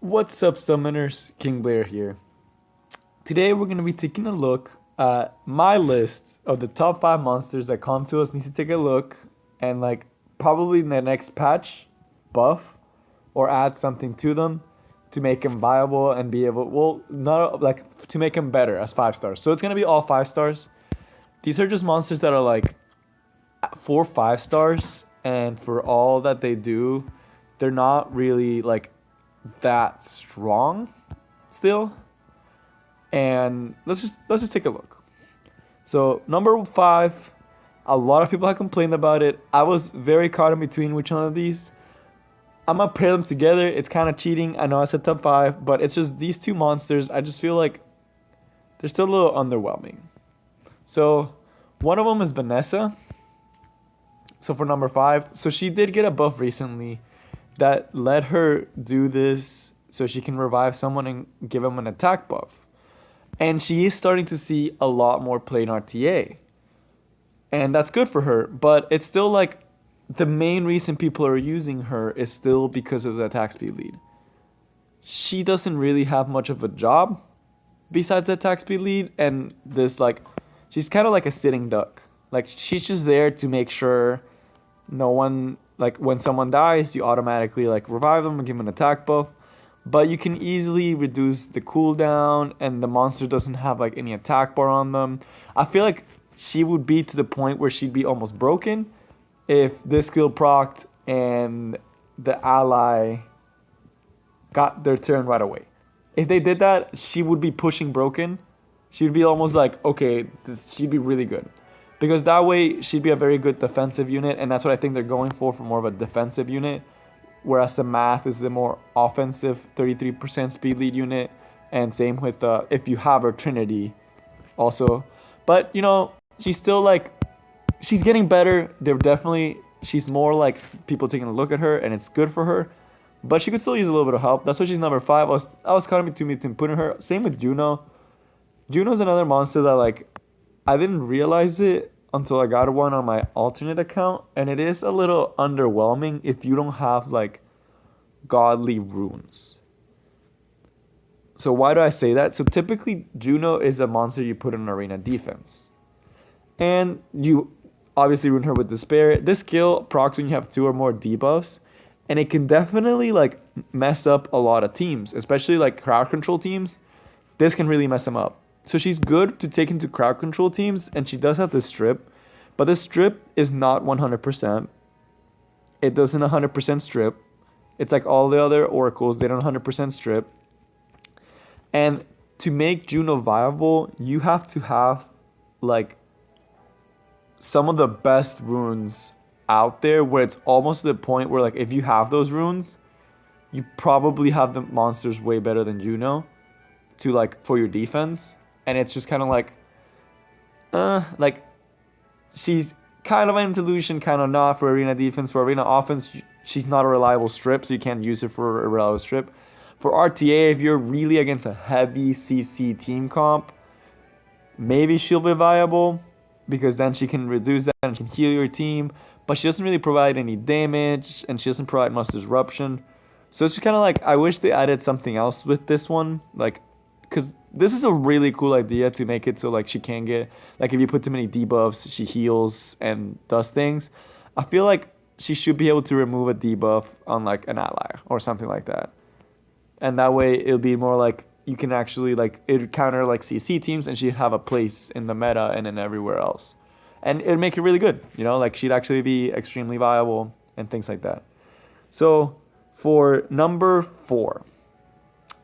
What's up, summoners? King Blair here. Today we're going to be taking a look at my list of the top 5 monsters that come to us. Need to take a look and probably in the next patch buff or add something to them to make them viable and be able, well, not like to make them better as 5 stars. So it's going to be all 5 stars. These are just monsters that are like 4 5 stars, and for all that they do, they're not really like that strong still. And let's just take a look. So number 5, a lot of people have complained about it. I was very caught in between which one of these. I'm gonna pair them together. It's kind of cheating. I know I said top 5, but it's just these two monsters. I just feel like they're still a little underwhelming. So one of them is Vanessa. So for number 5, so she did get a buff recently that let her do this so she can revive someone and give them an attack buff. And she is starting to see a lot more play in RTA. And that's good for her, but it's still like the main reason people are using her is still because of the attack speed lead. She doesn't really have much of a job besides the attack speed lead, and this she's kind of like a sitting duck. Like she's just there to make sure no one, like when someone dies, you automatically like revive them and give them an attack buff. But you can easily reduce the cooldown, and the monster doesn't have like any attack bar on them. I feel like she would be to the point where she'd be almost broken if this skill procced and the ally got their turn right away. If they did that, she would be pushing broken. She'd be almost like, okay, she'd be really good. Because that way, she'd be a very good defensive unit, and that's what I think they're going for more of a defensive unit. Whereas the math is the more offensive 33% speed lead unit, and same with the if you have her Trinity also. But you know, she's still she's getting better. She's more like people taking a look at her, and it's good for her. But she could still use a little bit of help. That's why she's number 5. I was caught between putting her. Same with Juno. Juno's another monster that I didn't realize it until I got one on my alternate account, and it is a little underwhelming if you don't have godly runes. So why do I say that? So typically Juno is a monster you put in arena defense, and you obviously rune her with despair. This skill procs when you have 2 or more debuffs, and it can definitely mess up a lot of teams, especially crowd control teams. This can really mess them up. So she's good to take into crowd control teams, and she does have this strip, but this strip is not 100%. It doesn't 100% strip. It's like all the other oracles, they don't 100% strip. And to make Juno viable, you have to have some of the best runes out there, where it's almost to the point where if you have those runes, you probably have the monsters way better than Juno to for your defense. And it's just kind of she's kind of an illusion, kind of not for arena defense. For arena offense, she's not a reliable strip, so you can't use her for a reliable strip. For RTA, if you're really against a heavy CC team comp, maybe she'll be viable, because then she can reduce that and can heal your team. But she doesn't really provide any damage, and she doesn't provide much disruption. So it's just kind of I wish they added something else with this one, because this is a really cool idea to make it so she can get if you put too many debuffs, she heals and does things. I feel like she should be able to remove a debuff on an ally or something like that, and that way it'll be more you can actually it counter CC teams, and she'd have a place in the meta and in everywhere else, and it'd make it really good. You know, she'd actually be extremely viable and things like that. So for number 4.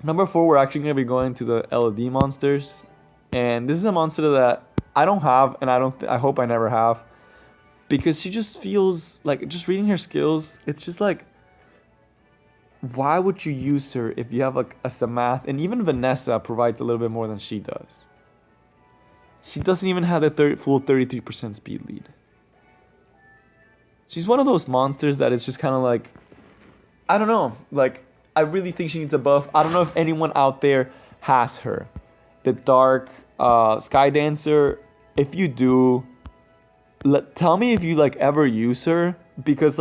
Number 4, we're actually going to be going to the LED monsters. And this is a monster that I don't have, and I hope I never have. Because she just feels just reading her skills, it's just why would you use her if you have a Samath? And even Vanessa provides a little bit more than she does. She doesn't even have the full 33% speed lead. She's one of those monsters that is just kind of I don't know, I really think she needs a buff. I don't know if anyone out there has her. The Dark Sky Dancer. If you do, tell me if you ever use her, because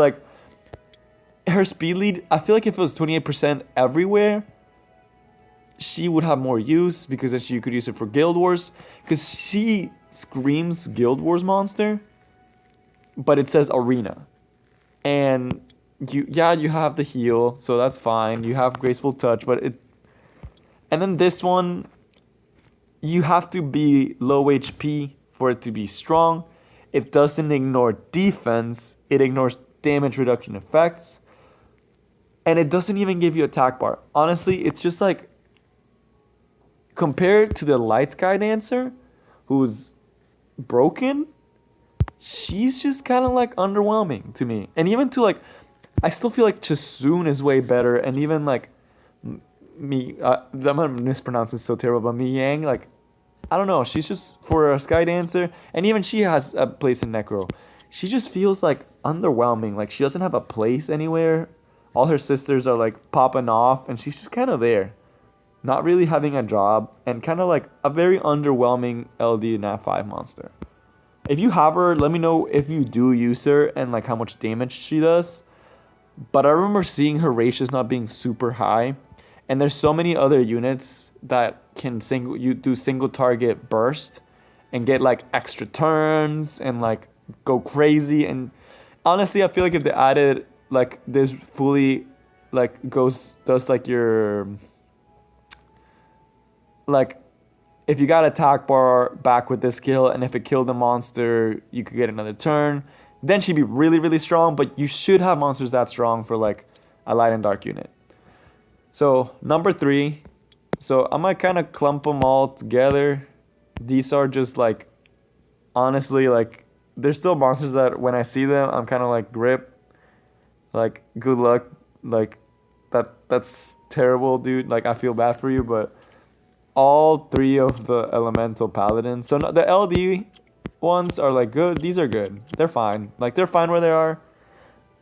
her speed lead, I feel like if it was 28% everywhere, she would have more use because then you could use it for Guild Wars. Because she screams Guild Wars monster, but it says arena. And you have the heal, so that's fine. You have graceful touch, but it. And then this one, you have to be low HP for it to be strong. It doesn't ignore defense. It ignores damage reduction effects. And it doesn't even give you attack bar. Honestly, it's just like, compared to the Light Sky Dancer, who's broken, she's just kind of like underwhelming to me. And even to like, I still feel like Chasun is way better. And even like, I'm gonna mispronounce this so terrible, but Yang, like, I don't know, she's just, for a Sky Dancer, and even she has a place in Necro, she just feels like underwhelming. Like, she doesn't have a place anywhere. All her sisters are like popping off, and she's just kind of there, not really having a job, and kind of like a very underwhelming LD Nat 5 monster. If you have her, let me know if you do use her and like how much damage she does. But I remember seeing her ratios not being super high, and there's so many other units that can do single target burst and get like extra turns and like go crazy. And honestly, I feel like if they added like this fully like does like your like, if you got attack bar back with this skill, and if it killed the monster you could get another turn, then she'd be really, really strong. But you should have monsters that strong for like a light and dark unit. So number 3, so I'm gonna kind of clump them all together. These are just like, honestly, like, there's still monsters that when I see them I'm kind of like, grip, like, good luck, like, that's terrible, dude. Like, I feel bad for you. But all 3 of the elemental paladins, so the LD ones are like good. These are good. They're fine. Like, they're fine where they are.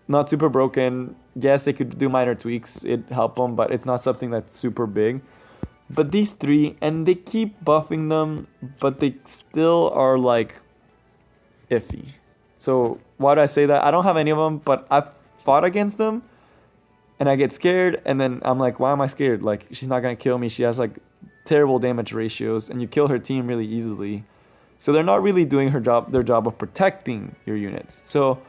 Not super broken. Yes, they could do minor tweaks. It help them, but it's not something that's super big. But these 3, and they keep buffing them, but they still are like iffy. So why do I say that? I don't have any of them, but I've fought against them, and I get scared, and then I'm like, why am I scared? Like, she's not gonna kill me. She has like terrible damage ratios, and you kill her team really easily. So they're not really doing their job of protecting your units. So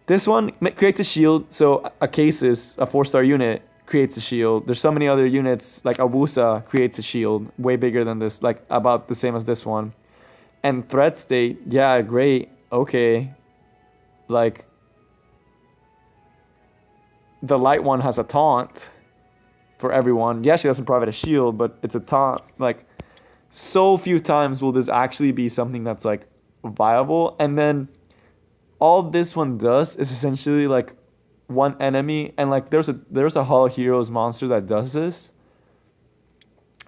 this one creates a shield. So a Casus, a 4-star unit, creates a shield. There's so many other units, like Abusa creates a shield, way bigger than this, like about the same as this one. And Threat State, yeah, great, okay. Like, the light one has a taunt for everyone. Yeah, she doesn't provide a shield, but it's a taunt. Like, so few times will this actually be something that's like viable. And then all this one does is essentially like one enemy, and like there's a Hall Heroes monster that does this,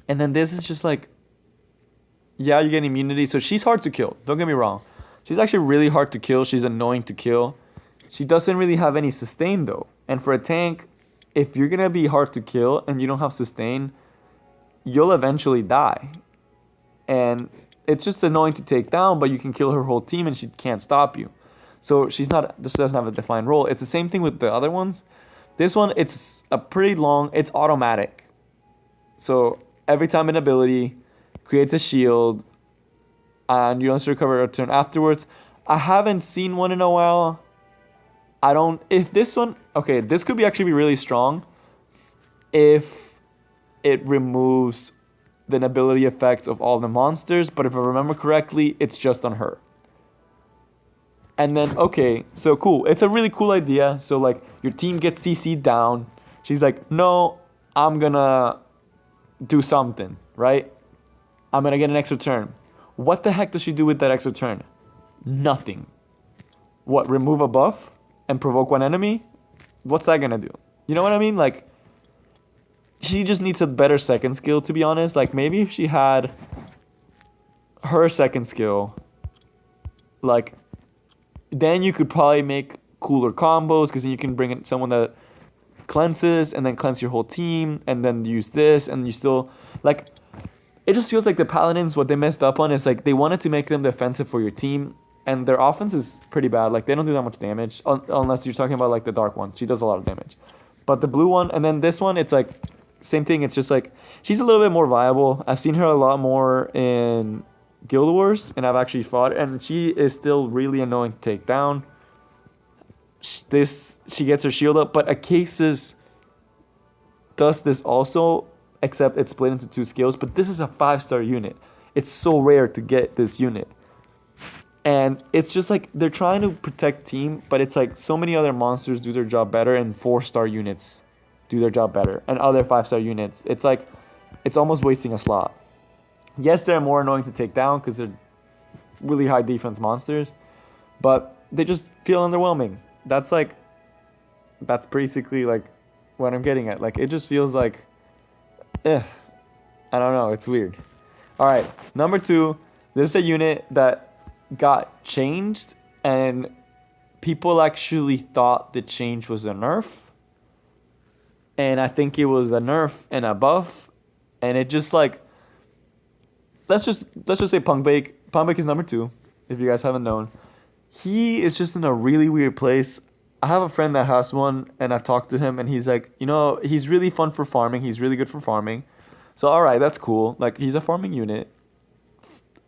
and then this is just like, yeah, you get immunity. So she's hard to kill, don't get me wrong, she's actually really hard to kill. She's annoying to kill. She doesn't really have any sustain though, and for a tank, if you're gonna be hard to kill and you don't have sustain, you'll eventually die. And it's just annoying to take down, but you can kill her whole team and she can't stop you. So she doesn't have a defined role. It's the same thing with the other ones. This one, it's a pretty long, it's automatic. So every time an ability creates a shield, and you don't recover a turn afterwards. I haven't seen one in a while. If this one, okay, this could actually be really strong if it removes the ability effects of all the monsters, but if I remember correctly, it's just on her. And then, okay, so cool. It's a really cool idea. So, like, your team gets CC'd down. She's like, no, I'm gonna do something, right? I'm gonna get an extra turn. What the heck does she do with that extra turn? Nothing. What, remove a buff and provoke one enemy? What's that gonna do? You know what I mean? Like, she just needs a better second skill, to be honest. Like, maybe if she had her second skill, like, then you could probably make cooler combos, because then you can bring in someone that cleanses and then cleanse your whole team and then use this, and you still, like, it just feels like the Paladins, what they messed up on is, like, they wanted to make them defensive for your team, and their offense is pretty bad. Like, they don't do that much damage, unless you're talking about, like, the dark one. She does a lot of damage. But the blue one, and then this one, it's like, same thing. It's just like she's a little bit more viable. I've seen her a lot more in Guild Wars, and I've actually fought, and she is still really annoying to take down. She gets her shield up, but Acasis does this also, except it's split into 2 skills. But this is a 5-star unit. It's so rare to get this unit. And it's just like they're trying to protect team, but it's like so many other monsters do their job better, and 4-star units do their job better, and other 5-star units. It's like it's almost wasting a slot. Yes, they're more annoying to take down because they're really high defense monsters, but they just feel underwhelming. That's basically like what I'm getting at. Like it just feels like, I don't know. It's weird. All right, number 2. This is a unit that got changed, and people actually thought the change was a nerf, and I think it was a nerf and a buff, and it just like let's just say Punkbake. Punkbake is number 2, if you guys haven't known. He is just in a really weird place. I have a friend that has one, and I've talked to him, and he's like, he's really fun for farming. He's really good for farming. So all right, that's cool. Like he's a farming unit,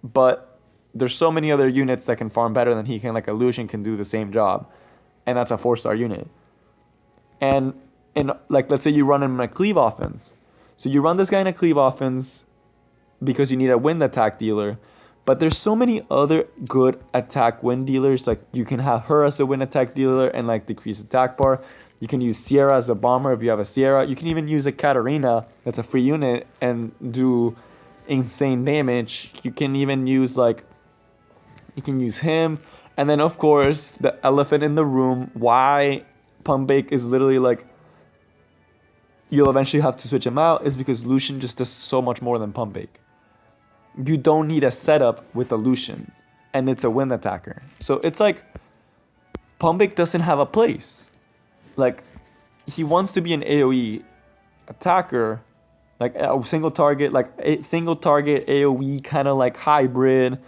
but there's so many other units that can farm better than he can. Like Illusion can do the same job, and that's a 4-star unit. And in like let's say you run him in a cleave offense, so you run this guy in a cleave offense because you need a wind attack dealer. But there's so many other good attack wind dealers. Like you can have her as a wind attack dealer and like decrease attack bar. You can use Sierra as a bomber if you have a Sierra. You can even use a Katarina that's a free unit and do insane damage. You can even use him. And then of course the elephant in the room, why Punkbake is literally like you'll eventually have to switch him out, is because Lucian just does so much more than Punkbake. You don't need a setup with a Lucian, and it's a wind attacker. So it's like Punkbake doesn't have a place. Like he wants to be an AoE attacker, like a single target AoE kind of like hybrid.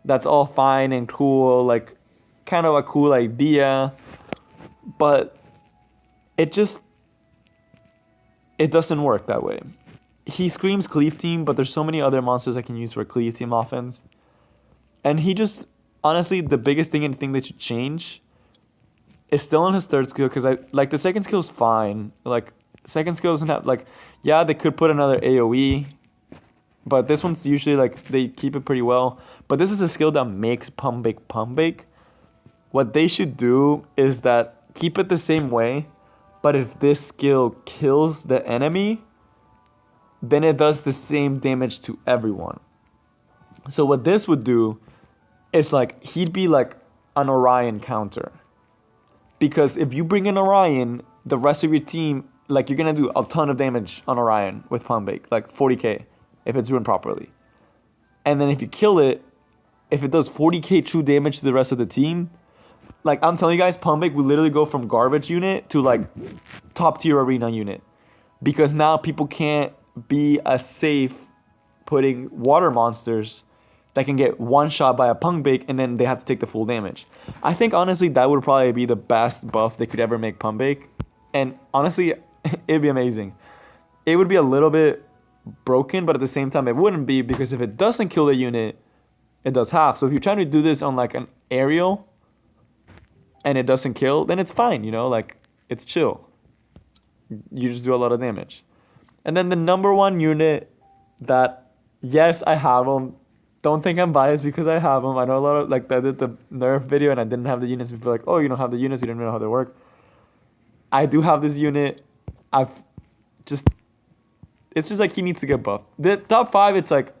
That's all fine and cool, like kind of a cool idea, but it doesn't work that way. He screams cleave team, but there's so many other monsters I can use for cleave team offense. And he just, honestly, the biggest thing and thing that should change is still on his 3rd skill, because the 2nd skill is fine. Like, second skill doesn't have, like, yeah, they could put another AoE, but this one's usually, like, they keep it pretty well. But this is a skill that makes Punkbake. What they should do is that keep it the same way, but if this skill kills the enemy, then it does the same damage to everyone. So what this would do is like he'd be like an Orion counter. Because if you bring in Orion, the rest of your team, like you're gonna do a ton of damage on Orion with Punkbake, like 40k if it's run properly. And then if you kill it, if it does 40k true damage to the rest of the team, like I'm telling you guys, Punkbake will literally go from garbage unit to like top tier arena unit. Because now people can't be as safe putting water monsters that can get one shot by a Punkbake and then they have to take the full damage. I think honestly that would probably be the best buff they could ever make Punkbake. And honestly, it'd be amazing. It would be a little bit broken, but at the same time it wouldn't be, because if it doesn't kill the unit, it does half. So if you're trying to do this on like an aerial and it doesn't kill, then it's fine, like it's chill. You just do a lot of damage. And then the number 1 unit that, yes, I have them. Don't think I'm biased because I have them. I know a lot of, like, I did the nerf video and I didn't have the units. People are like, oh, you don't have the units, you don't know how they work. I do have this unit. It's just like he needs to get buffed. The top 5, it's like,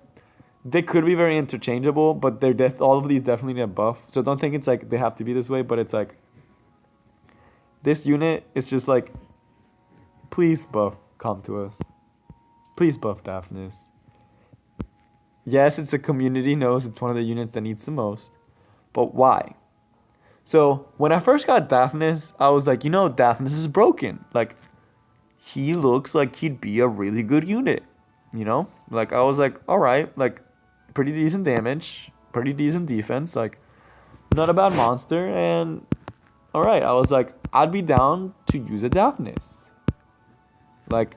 they could be very interchangeable, but all of these definitely need a buff. So don't think it's like they have to be this way, but it's like, this unit is just like, please buff, come to us. Please buff Daphnis. Yes, it's a community knows it's one of the units that needs the most. But why? So, when I first got Daphnis, I was like, Daphnis is broken. Like, he looks like he'd be a really good unit. Like, I was like, alright, like, pretty decent damage, pretty decent defense, like, not a bad monster, and alright, I was like, I'd be down to use a Daphnis. Like,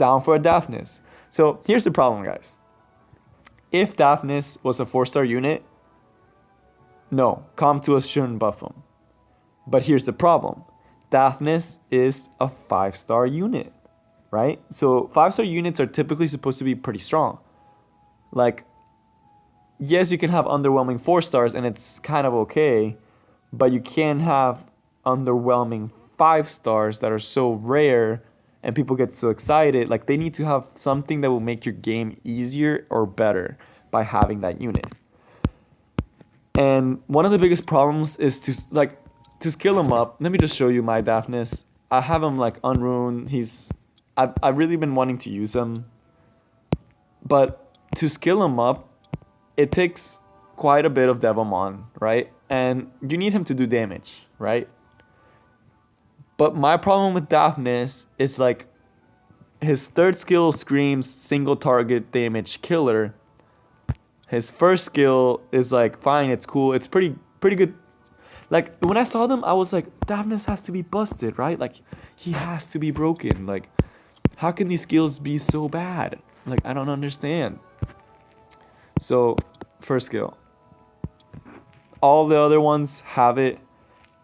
down for a Daphnis. So here's the problem, guys. If Daphnis was a 4-star unit, no, come to us shouldn't buff him. But here's the problem. Daphnis is a 5-star unit, right? So 5-star units are typically supposed to be pretty strong. Like, yes, you can have underwhelming 4 stars and it's kind of okay, but you can't have underwhelming 5 stars that are so rare and people get so excited. Like, they need to have something that will make your game easier or better by having that unit. And one of the biggest problems is to skill him up. Let me just show you my Daphnis. I have him like unruined. I've really been wanting to use him, but to skill him up, it takes quite a bit of Devilmon, right? And you need him to do damage, right? But my problem with Daphnis is like his 3rd skill screams single target damage killer. His 1st skill is like fine, it's cool, it's pretty good. Like, when I saw them, I was like, Daphnis has to be busted, right? Like, he has to be broken. Like, how can these skills be so bad? Like, I don't understand. So, 1st skill. All the other ones have it.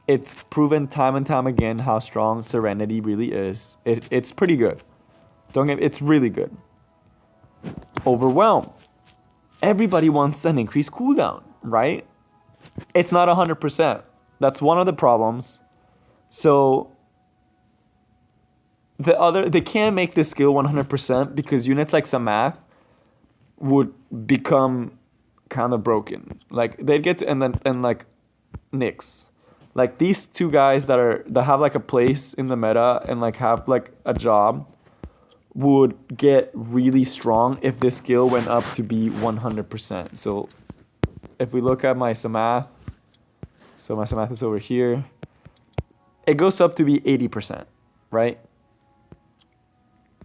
It's proven time and time again how strong Serenity really is. It's pretty good. It's really good. Overwhelm. Everybody wants an increased cooldown, right? It's not 100%. That's one of the problems. So they can't make this skill 100% because units like Samath would become kind of broken. Like, they'd get to, and like Nyx. Like, these 2 guys that have like a place in the meta and like have like a job would get really strong if this skill went up to be 100%. So if we look at my Samath, so my Samath is over here, it goes up to be 80%, right?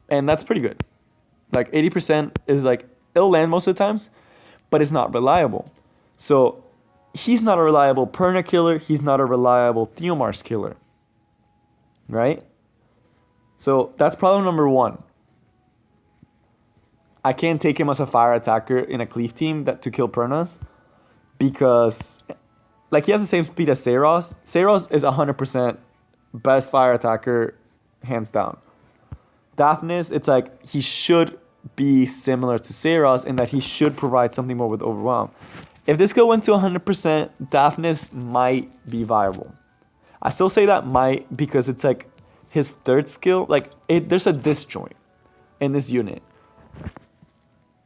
And that's pretty good. Like, 80% is like, it'll land most of the times, but it's not reliable. So he's not a reliable Perna killer. He's not a reliable Theomars killer, right? So that's problem number 1. I can't take him as a fire attacker in a cleave team to kill Pernas because, like, he has the same speed as Saros. Saros is 100% best fire attacker, hands down. Daphnis, it's like he should be similar to Saros in that he should provide something more with Overwhelm. If this skill went to 100%, Daphnis might be viable. I still say that might because it's like his 3rd skill, like, there's a disjoint in this unit.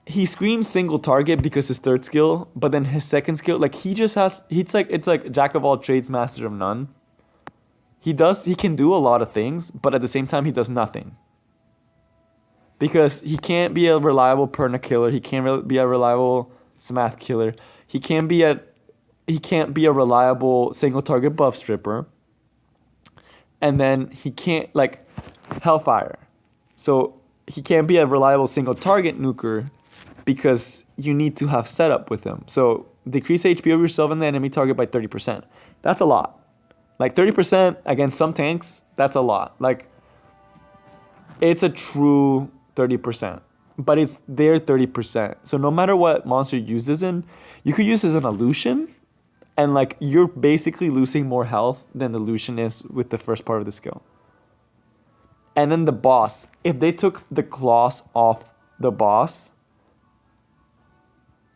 He screams single target because his 3rd skill, but then his 2nd skill, like, it's like jack of all trades, master of none. He can do a lot of things, but at the same time he does nothing. Because he can't be a reliable Perna killer, he can't be a reliable Samath killer, he can't be a reliable single target buff stripper, and then he can't, like, Hellfire. So he can't be a reliable single target nuker because you need to have setup with him. So decrease HP of yourself and the enemy target by 30%. That's a lot. Like, 30% against some tanks, that's a lot. Like, it's a true 30%, but it's their 30%. So no matter what monster uses in, you could use as an illusion, and like, you're basically losing more health than the illusion is with the first part of the skill. And then the boss, if they took the claws off the boss,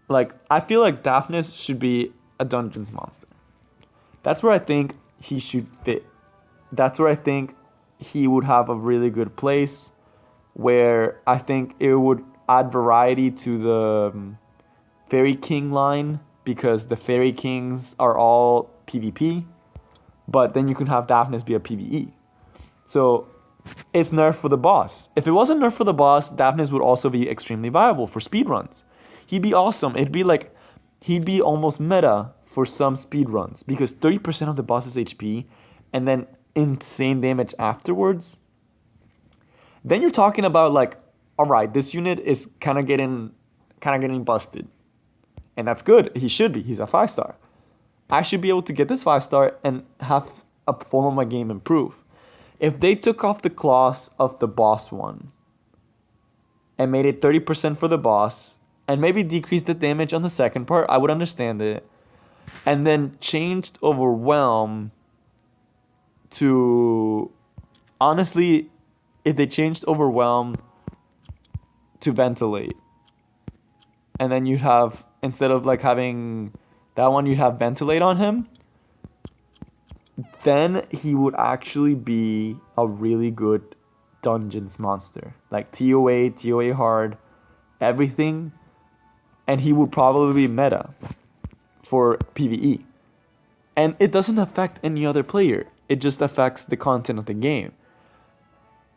like, I feel like Daphnis should be a dungeons monster. That's where I think he should fit. That's where I think he would have a really good place, where I think it would add variety to the Fairy King line, because the Fairy Kings are all PvP, but then you can have Daphnis be a PvE. So it's nerf for the boss. If it wasn't nerf for the boss, Daphnis would also be extremely viable for speedruns. He'd be awesome. It'd be like, he'd be almost meta for some speedruns, because 30% of the boss's HP and then insane damage afterwards. Then you're talking about like, all right, this unit is kind of getting busted. And that's good. He should be. He's a 5-star. I should be able to get this 5-star and have a form of my game improve. If they took off the claws of the boss one, and made it 30% for the boss and maybe decreased the damage on the second part, I would understand it. And then changed Overwhelm to... Honestly, if they changed Overwhelm to Ventilate, and then you'd have, instead of like having that one, you'd have Ventilate on him, then he would actually be a really good dungeons monster. Like TOA hard, everything. And he would probably be meta for PvE. And it doesn't affect any other player. It just affects the content of the game.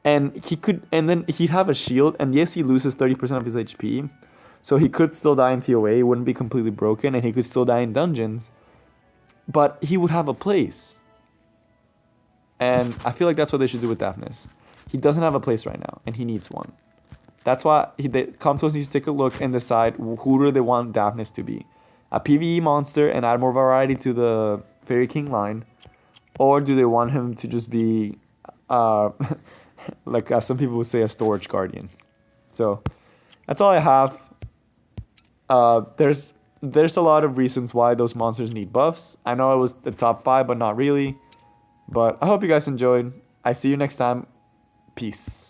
And then he'd have a shield, and yes, he loses 30% of his HP. So he could still die in TOA, he wouldn't be completely broken, and he could still die in dungeons. But he would have a place. And I feel like that's what they should do with Daphnis. He doesn't have a place right now, and he needs one. That's why the Comtos needs to take a look and decide who do they want Daphnis to be. A PvE monster and add more variety to the Fairy King line. Or do they want him to just be, like some people would say, a storage guardian. So that's all I have. There's a lot of reasons why those monsters need buffs. I know it was the top 5, but not really. But I hope you guys enjoyed. I see you next time. Peace.